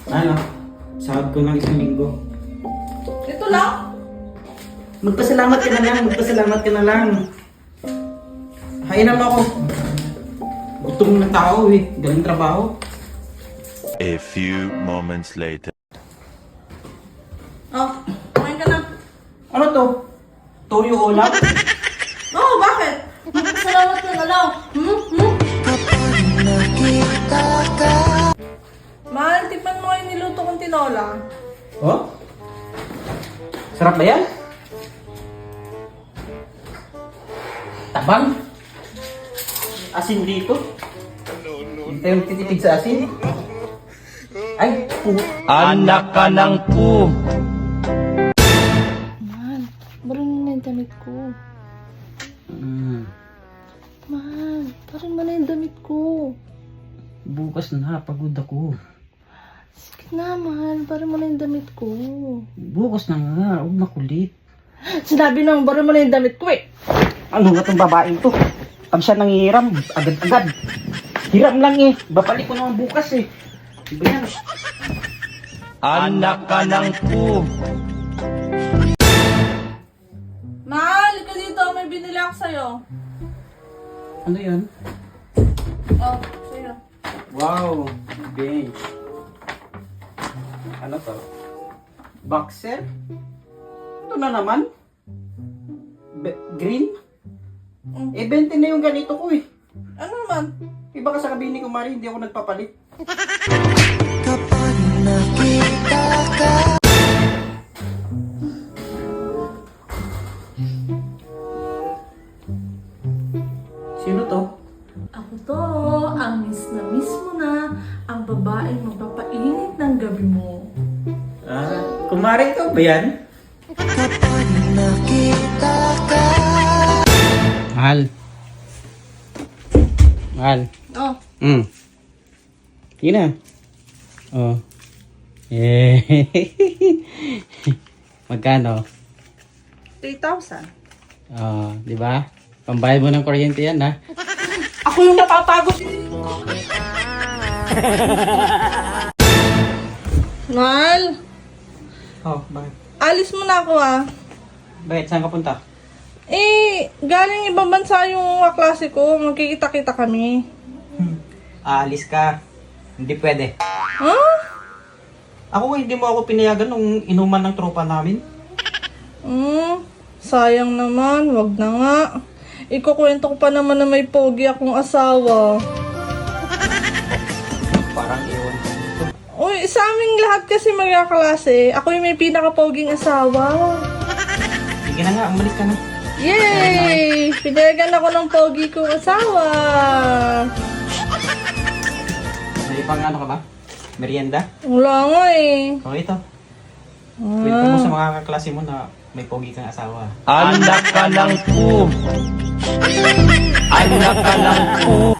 Ano? Sahod ko ng isang linggo. Ito lang? Magpasalamat ka na lang, magpasalamat ka na lang. Hainan mo ako. Gutom ng tao eh, galing trabaho. A few moments later. Oh, kumain ka na. Ano to? Toyo ulam? Oh, bakit? Salamat ka na lang. Mahal, tikman mo yung niluto kong tinola. Oh? Sarap ba yan? Tabang? Asin dito? Hindi tayo titipid sa asin. Ay, Anak ka ng pu! Mahal, barin mo na yung damit ko. Mahal, barin mo na yung damit ko. bukas na, pagod ako. Sige na, mahal, barin mo na yung damit ko. Bukas na nga, huwag makulit. Sinabi nang barin mo na yung damit ko eh. Ano nga tong babaeng to? Pag siya nangihiram, agad-agad. Hiram lang eh, babalik ko naman bukas eh. Diba yan? Anak ka ng pu! Mahal, ka dito, may binili ako sa'yo. Ano yan? Oh, sa'yo. Wow, bench. Ano to? Boxer? Ito na naman? Green? Eh, 20 na yung ganito ko eh. Ano naman? Iba ka sa kabini ko, Mari, hindi ako nagpapalit. Sino to? Ako to, ang miss mo na, ang babaeng magpapainit ng gabi mo. Ah, kumari ka ba yan? Mahal. Mahal. Oh, Sige na. Oh. Eh. Magkano? 3,000. Oh, di ba? Pambayad mo ng kuryente yan, ha? Ako yung napapagod. Mahal, Oh, bakit? alis mo na ako ah. Bakit? Saan ka punta? Eh, galing ibang bansa yung kaklase ko. Magkikita-kita kami. Aalis ka. Hindi pwede. Huh? Ako hindi mo ako pinayagan nung inuman ng tropa namin. Sayang naman. Wag na nga. Ikukwento ko pa naman na may pogi akong asawa. Parang iwan ko dito. Uy, sa aming lahat kasi magkaklase, ako yung may pinaka-poging asawa. Sige na nga, umalis ka na. Yay! Pinayagan ako ng pogi kong asawa. May pang ano ka ba? Merienda? Wala nga eh. O ito. Kwento mo sa mga kaklase mo na may pogi kang asawa. Anak ka ng pu! Anak ka ng pu!